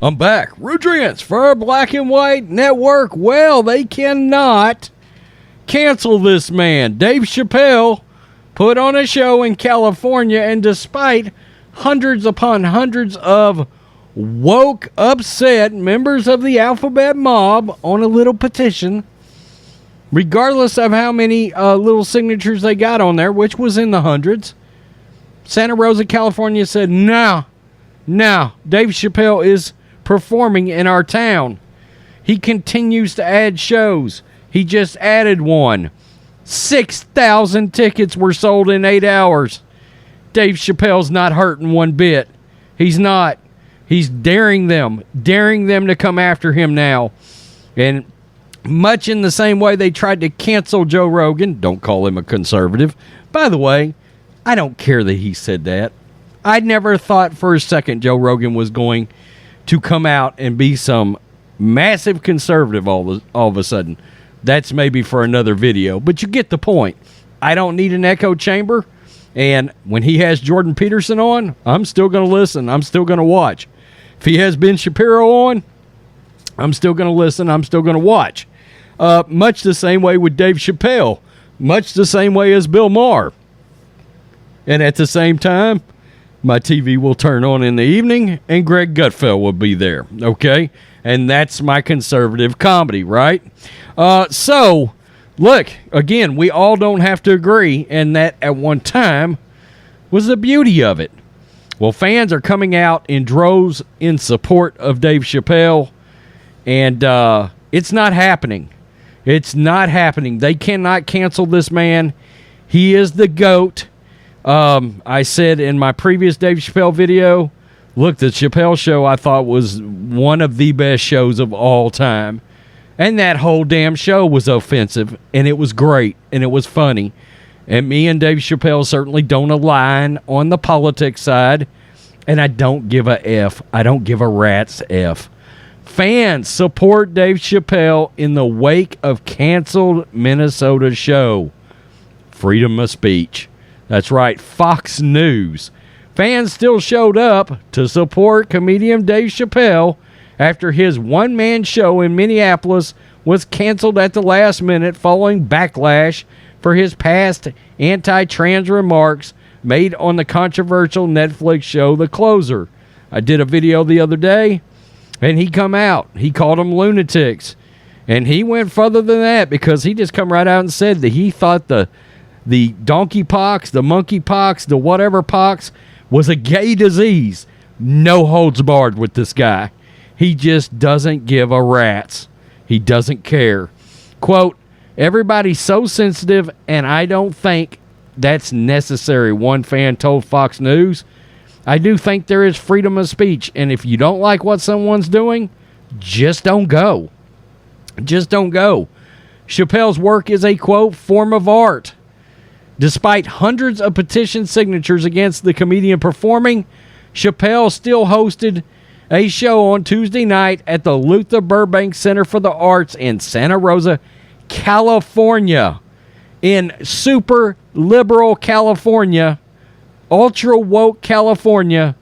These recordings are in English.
I'm back. Rudrance for Black and White Network. Well, they cannot cancel this man. Dave Chappelle put on a show in California, and despite hundreds upon hundreds of woke, upset members of the alphabet mob on a little petition, regardless of how many little signatures they got on there, which was in the hundreds, Santa Rosa, California said, no, Dave Chappelle is performing in our town. He continues to add shows. He just added one. 6,000 tickets were sold in 8 hours. Dave Chappelle's not hurting one bit. He's not. He's daring them to come after him now. And much in the same way they tried to cancel Joe Rogan. Don't call him a conservative. By the way, I don't care that he said that. I never thought for a second Joe Rogan was going to come out and be some massive conservative all of a sudden. That's maybe for another video, but you get the point. I don't need an echo chamber, and when he has Jordan Peterson on, I'm still going to listen. I'm still going to watch. If he has Ben Shapiro on, I'm still going to listen. I'm still going to watch. Much the same way with Dave Chappelle. Much the same way as Bill Maher. And at the same time, my TV will turn on in the evening, and Greg Gutfeld will be there, okay? And that's my conservative comedy, right? So, look, again, we all don't have to agree, and that at one time was the beauty of it. Well, fans are coming out in droves in support of Dave Chappelle, and it's not happening. It's not happening. They cannot cancel this man. He is the GOAT. I said in my previous Dave Chappelle video, look, the Chappelle show I thought was one of the best shows of all time. And that whole damn show was offensive, and it was great, and it was funny. And me and Dave Chappelle certainly don't align on the politics side, and I don't give a F. I don't give a rat's F. Fans, support Dave Chappelle in the wake of canceled Minnesota show. Freedom of speech. That's right, Fox News. Fans still showed up to support comedian Dave Chappelle after his one-man show in Minneapolis was canceled at the last minute following backlash for his past anti-trans remarks made on the controversial Netflix show The Closer. I did a video the other day, and he come out. He called them lunatics. And he went further than that because he just come right out and said that he thought the donkey pox, the monkey pox, the whatever pox was a gay disease. No holds barred with this guy. He just doesn't give a rat's. He doesn't care. Quote, everybody's so sensitive, and I don't think that's necessary, one fan told Fox News. I do think there is freedom of speech, and if you don't like what someone's doing, just don't go. Just don't go. Chappelle's work is a, quote, form of art. Despite hundreds of petition signatures against the comedian performing, Chappelle still hosted a show on Tuesday night at the Luther Burbank Center for the Arts in Santa Rosa, California. In super liberal California, ultra woke California,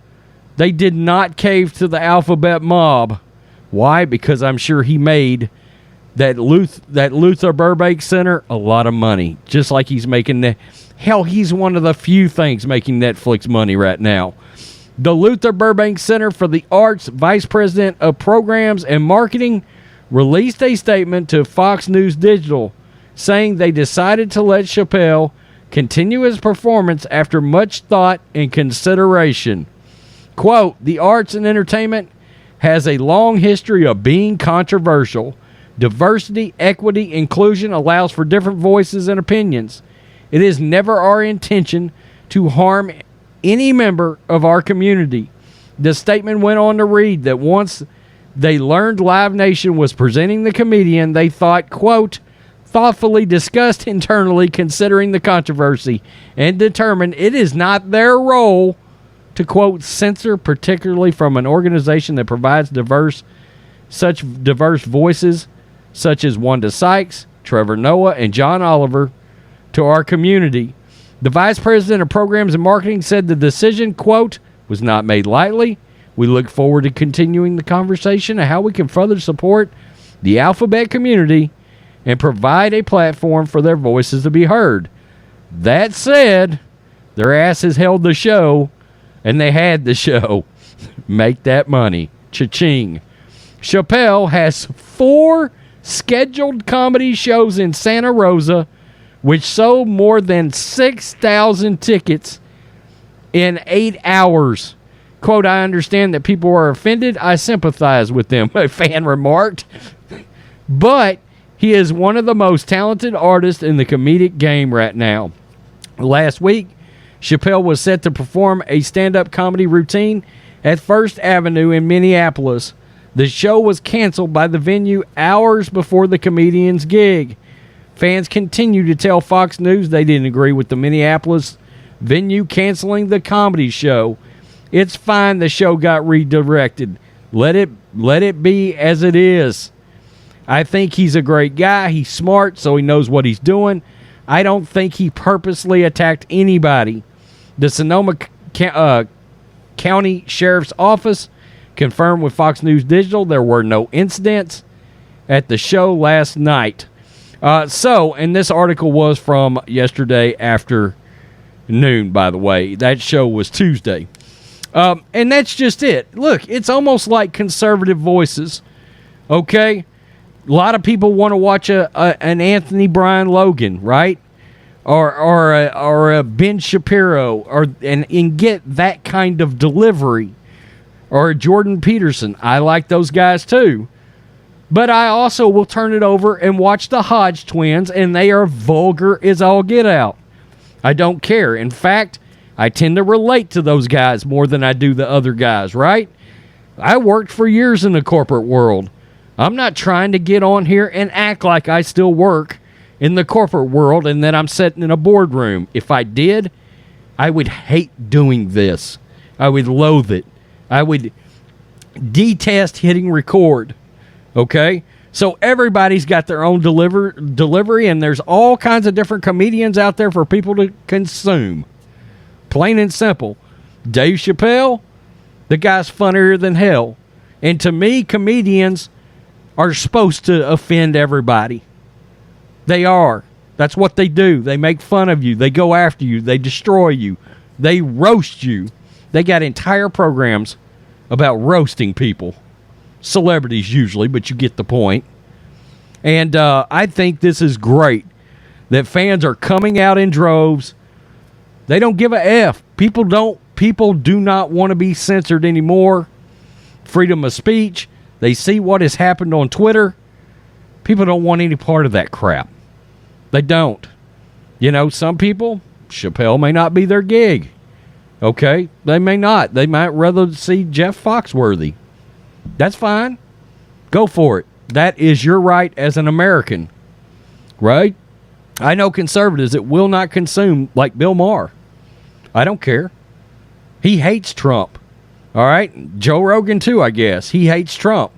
they did not cave to the alphabet mob. Why? Because I'm sure he made that Luther Burbank Center a lot of money. Just like he's making he's one of the few things making Netflix money right now. The Luther Burbank Center for the Arts Vice President of Programs and Marketing released a statement to Fox News Digital saying they decided to let Chappelle continue his performance after much thought and consideration. Quote, the arts and entertainment has a long history of being controversial. Diversity, equity, inclusion allows for different voices and opinions. It is never our intention to harm any member of our community. The statement went on to read that once they learned Live Nation was presenting the comedian, they thought, quote, thoughtfully discussed internally considering the controversy and determined it is not their role to, quote, censor, particularly from an organization that provides such diverse voices such as Wanda Sykes, Trevor Noah, and John Oliver to our community. The Vice President of Programs and Marketing said the decision, quote, was not made lightly. We look forward to continuing the conversation on how we can further support the alphabet community and provide a platform for their voices to be heard. That said, their asses held the show, and they had the show. Make that money. Cha-ching. Chappelle has 4 scheduled comedy shows in Santa Rosa, which sold more than 6,000 tickets in 8 hours. Quote, I understand that people are offended. I sympathize with them, a fan remarked. But he is one of the most talented artists in the comedic game right now. Last week, Chappelle was set to perform a stand-up comedy routine at First Avenue in Minneapolis. The show was canceled by the venue hours before the comedian's gig. Fans continue to tell Fox News they didn't agree with the Minneapolis venue canceling the comedy show. It's fine the show got redirected. Let it be as it is. I think he's a great guy. He's smart, so he knows what he's doing. I don't think he purposely attacked anybody. The Sonoma County Sheriff's Office confirmed with Fox News Digital there were no incidents at the show last night. And this article was from yesterday afternoon, by the way. That show was Tuesday. And that's just it. Look, it's almost like conservative voices, okay? A lot of people want to watch an Anthony Brian Logan, right? Or a Ben Shapiro, and get that kind of delivery. Or a Jordan Peterson. I like those guys too. But I also will turn it over and watch the Hodge twins, and they are vulgar as all get out. I don't care. In fact, I tend to relate to those guys more than I do the other guys, right? I worked for years in the corporate world. I'm not trying to get on here and act like I still work in the corporate world and that I'm sitting in a boardroom. If I did, I would hate doing this. I would loathe it. I would detest hitting record. Okay? So everybody's got their own delivery, and there's all kinds of different comedians out there for people to consume. Plain and simple. Dave Chappelle, the guy's funnier than hell. And to me, comedians are supposed to offend everybody. They are. That's what they do. They make fun of you. They go after you. They destroy you. They roast you. They got entire programs about roasting people. Celebrities usually, but you get the point. And I think this is great that fans are coming out in droves. They don't give a F. People do not want to be censored anymore. Freedom of speech. They see what has happened on Twitter. People don't want any part of that crap. They don't. You know, some people, Chappelle may not be their gig. Okay? They may not. They might rather see Jeff Foxworthy. That's fine. Go for it. That is your right as an American. Right? I know conservatives that will not consume like Bill Maher. I don't care. He hates Trump. All right? Joe Rogan too, I guess. He hates Trump.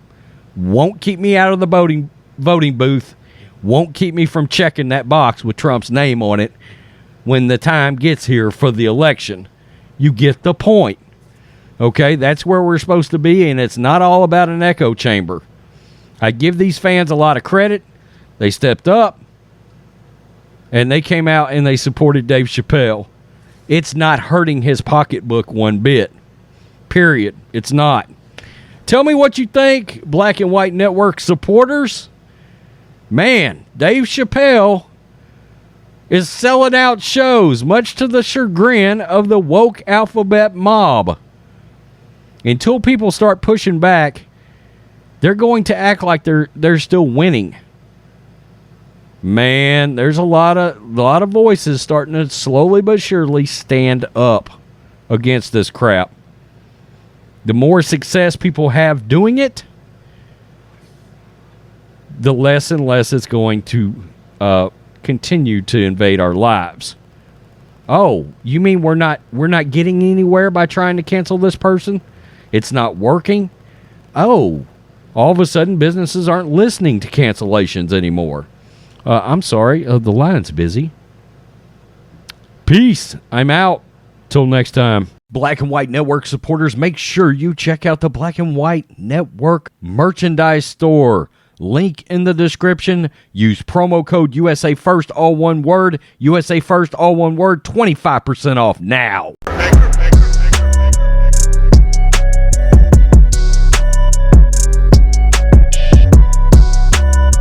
Won't keep me out of the voting booth. Won't keep me from checking that box with Trump's name on it when the time gets here for the election. You get the point. Okay? That's where we're supposed to be, and it's not all about an echo chamber. I give these fans a lot of credit. They stepped up, and they came out and they supported Dave Chappelle. It's not hurting his pocketbook one bit. Period. It's not. Tell me what you think, Black and White Network supporters. Man, Dave Chappelle is selling out shows, much to the chagrin of the woke alphabet mob. Until people start pushing back, they're going to act like they're still winning. Man, there's a lot of voices starting to slowly but surely stand up against this crap. The more success people have doing it, the less and less it's going to continue to invade our lives. Oh, you mean we're not getting anywhere by trying to cancel this person? It's not working? Oh, all of a sudden businesses aren't listening to cancellations anymore. I'm sorry, the line's busy. Peace. I'm out. Till next time. Black and White Network supporters, make sure you check out the Black and White Network merchandise store. Link in the description. Use promo code USA First, all one word. USA First, all one word. 25% off now.